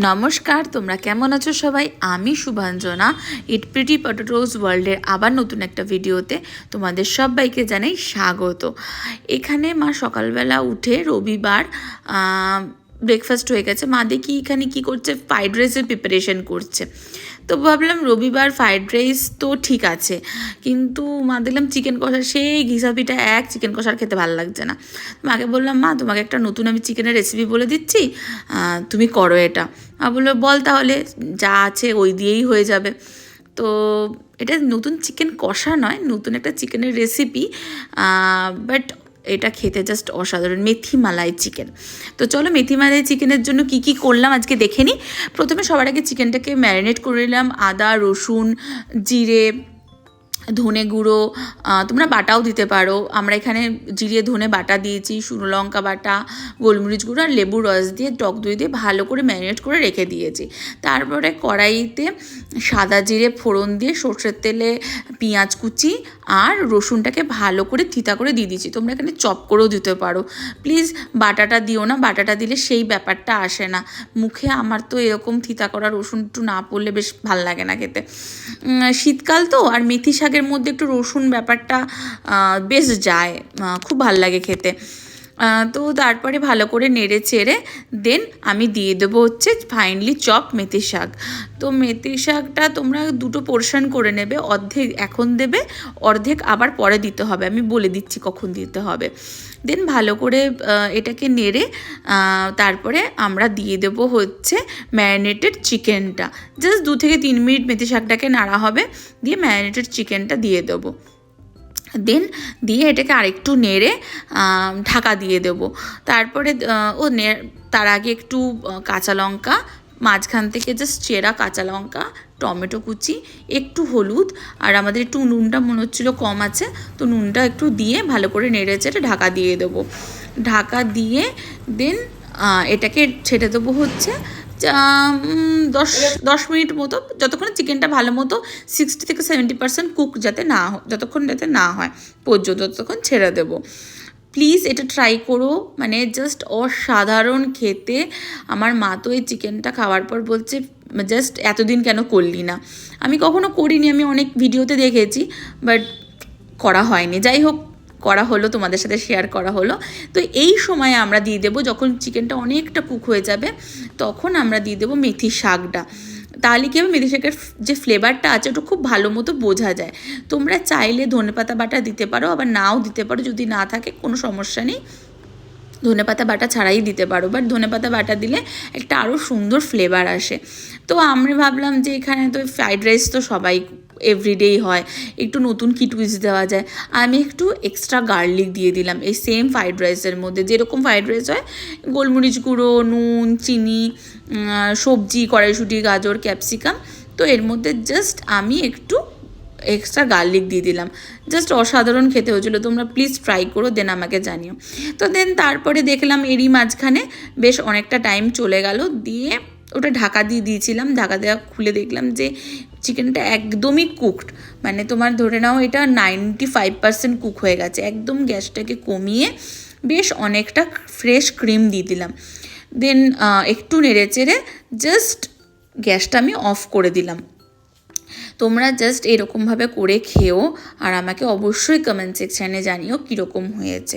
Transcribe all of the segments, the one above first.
নমস্কার, তোমরা কেমন আছো সবাই? আমি শুভাঞ্জনা ইট প্রিটি পটেটোস ওয়ার্ল্ডের আবার নতুন একটা ভিডিওতে তোমাদের সবাইকে জানাই স্বাগত। এখানে মা সকালবেলা উঠে রবিবার ব্রেকফাস্ট হয়ে গেছে, মা দেখি এখানে কি করছে, ফ্রাইড রাইসের প্রিপারেশন করছে। তো ভাবলাম রবিবার ফ্রাইড রাইস তো ঠিক আছে, কিন্তু মা দেখলাম চিকেন কষা, সেই ঘিসাপিটা এক চিকেন কষার খেতে ভালো লাগছে না। মাকে বললাম, মা তোমাকে একটা নতুন আমি চিকেনের রেসিপি বলে দিচ্ছি, তুমি করো এটা। মা বললো, বল তাহলে, যা আছে ওই দিয়েই হয়ে যাবে। তো এটা নতুন চিকেন কষা নয়, নতুন একটা চিকেনের রেসিপি, বাট এটা খেতে জাস্ট অসাধারণ, মেথি মালাই চিকেন। তো চলো মেথি মালাই চিকেনের জন্য কি কি করলাম আজকে দেখে নিই। প্রথমে সবার আগে চিকেনটাকে ম্যারিনেট করে নিলাম, আদা রসুন জিরে ধনে গুঁড়ো, তোমরা বাটাও দিতে পারো, আমরা এখানে জিরে ধনে বাটা দিয়েছি, শুকনো লঙ্কা বাটা, গোলমরিচ গুঁড়ো আর লেবুর রস দিয়ে টক দই দিয়ে ভালো করে ম্যারিনেট করে রেখে দিয়েছি। তারপরে কড়াইতে সাদা জিরে ফোড়ন দিয়ে সর্ষের তেলে পেঁয়াজ কুচি আর রসুনটাকে ভালো করে থিতা করে দিয়ে দিয়েছি। তোমরা এখানে চপ করেও দিতে পারো, প্লিজ বাটাটা দিও না, বাটাটা দিলে সেই ব্যাপারটা আসে না মুখে। আমার তো এরকম থিতা করা রসুন একটু না পড়লে বেশ ভাল লাগে না খেতে। শীতকাল তো, আর মেথি শাকের মধ্যে একটু রসুন ব্যাপারটা বেশ যায়, খুব ভাল লাগে খেতে। তো তারপরে ভালো করে নেড়ে চেড়ে দেন আমি দিয়ে দেবো হচ্ছে ফাইনালি চপ মেথি শাক। তো মেথি শাকটা তোমরা দুটো পোর্শন করে নেবে, অর্ধেক এখন দেবে, অর্ধেক আবার পরে দিতে হবে, আমি বলে দিচ্ছি কখন দিতে হবে। দেন ভালো করে এটাকে নেড়ে তারপরে আমরা দিয়ে দেবো হচ্ছে ম্যারিনেটেড চিকেনটা। জাস্ট 2 থেকে 3 মিনিট মেথি শাকটাকে নাড়া হবে, দিয়ে ম্যারিনেটেড চিকেনটা দিয়ে দেবো। দেন দিয়ে এটাকে আরেকটু নেড়ে ঢাকা দিয়ে দেবো। তারপরে তার আগে একটু কাঁচা লঙ্কা, মাঝখান থেকে জাস্ট চেরা কাঁচা লঙ্কা, টমেটো কুচি, একটু হলুদ, আর আমাদের একটু নুনটা মনে হচ্ছিলো কম আছে, তো নুনটা একটু দিয়ে ভালো করে নেড়ে চেড়ে ঢাকা দিয়ে দেবো। ঢাকা দিয়ে দেন এটাকে ছেড়ে দেবো হচ্ছে 10 মিনিট মতো, যতক্ষণ চিকেনটা ভালো মতো 60 থেকে 70% কুক যাতে না হয়, যতক্ষণ যাতে না হয় পর্যন্ত ততক্ষণ ছেড়ে দেবো। প্লিজ এটা ট্রাই করো, মানে জাস্ট অসাধারণ খেতে। আমার মা তো এই চিকেনটা খাওয়ার পর বলছে, জাস্ট এতদিন কেন করলি না। আমি কখনো করিনি, আমি অনেক ভিডিওতে দেখেছি, বাট করা হয়নি। যাই হোক, করা হলো, তোমাদের সাথে শেয়ার করা হলো। তো এই সময়ে আমরা দিয়ে দেবো, যখন চিকেনটা অনেকটা কুক হয়ে যাবে তখন আমরা দিয়ে দেবো মেথি শাকটা। তাহলে কি হবে, মেথি শাকের যে ফ্লেভারটা আছে ওটা খুব ভালো মতো বোঝা যায়। তোমরা চাইলে ধনেপাতা বাটা দিতে পারো, আবার নাও দিতে পারো, যদি না থাকে কোনো সমস্যা নেই, ধনেপাতা বাটা ছাড়াই দিতে পারো, বাট ধনেপাতা বাটা দিলে একটা আরও সুন্দর ফ্লেভার আসে। তো আমরা ভাবলাম যে এখানে তো ফ্রাইড রাইস তো সবাই এভরিডেই হয়, একটু নতুন কি টুইস্ট দেওয়া যায়। আমি একটু এক্সট্রা গার্লিক দিয়ে দিলাম এই সেম ফ্রাইড রাইসের মধ্যে, যেরকম ফ্রাইড রাইস হয়, গোলমরিচ গুঁড়ো, নুন, চিনি, সবজি, কড়াইশুঁটি, গাজর, ক্যাপসিকাম, তো এর মধ্যে জাস্ট আমি একটু এক্সট্রা গার্লিক দিয়ে দিলাম। জাস্ট অসাধারণ খেতে হয়েছিলো, তোমরা প্লিজ ট্রাই করো, দেন আমাকে জানিও। তো দেন তারপরে দেখলাম এরই মাঝখানে বেশ অনেকটা টাইম চলে গেল, দিয়ে ওটা ঢাকা দিয়ে দিয়েছিলাম। ঢাকা দেওয়া খুলে দেখলাম যে চিকেনটা একদমই কুকড, মানে তোমার ধরে নাও এটা 95% কুক হয়ে গেছে। একদম গ্যাসটাকে কমিয়ে বেশ অনেকটা ফ্রেশ ক্রিম দিয়ে দিলাম। দেন একটু নেড়ে চেড়ে জাস্ট গ্যাসটা আমি অফ করে দিলাম। তোমরা জাস্ট এরকমভাবে করে খেও, আর আমাকে অবশ্যই কমেন্ট সেকশানে জানিও কীরকম হয়েছে।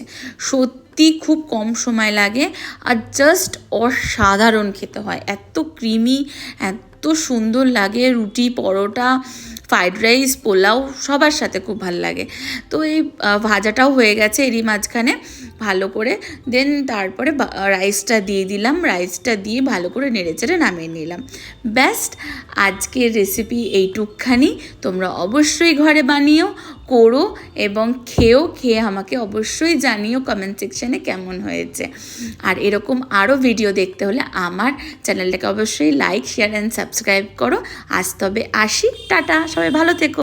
সত্যি খুব কম সময় লাগে, আর জাস্ট অসাধারণ খেতে হয়, এত ক্রিমি, এত সুন্দর লাগে। রুটি, পরোটা, ফ্রাইড রাইস, পোলাও সবার সাথে খুব ভালো লাগে। তো এই ভাজাটাও হয়ে গেছে এরই মাঝখানে ভালো করে। দেন তারপরে রাইসটা দিয়ে দিলাম, রাইসটা দিয়ে ভালো করে নেড়েচেড়ে নামিয়ে নিলাম। ব্যাস্ট, আজকের রেসিপি এইটুকখানি। তোমরা অবশ্যই ঘরে বানিও, করো এবং খেয়ে আমাকে অবশ্যই জানিও কমেন্ট সেকশানে কেমন হয়েছে। আর এরকম আরও ভিডিও দেখতে হলে আমার চ্যানেলটাকে অবশ্যই লাইক, শেয়ার অ্যান্ড সাবস্ক্রাইব করো। আজ তবে আসি, টাটা, সবাই ভালো থেকো।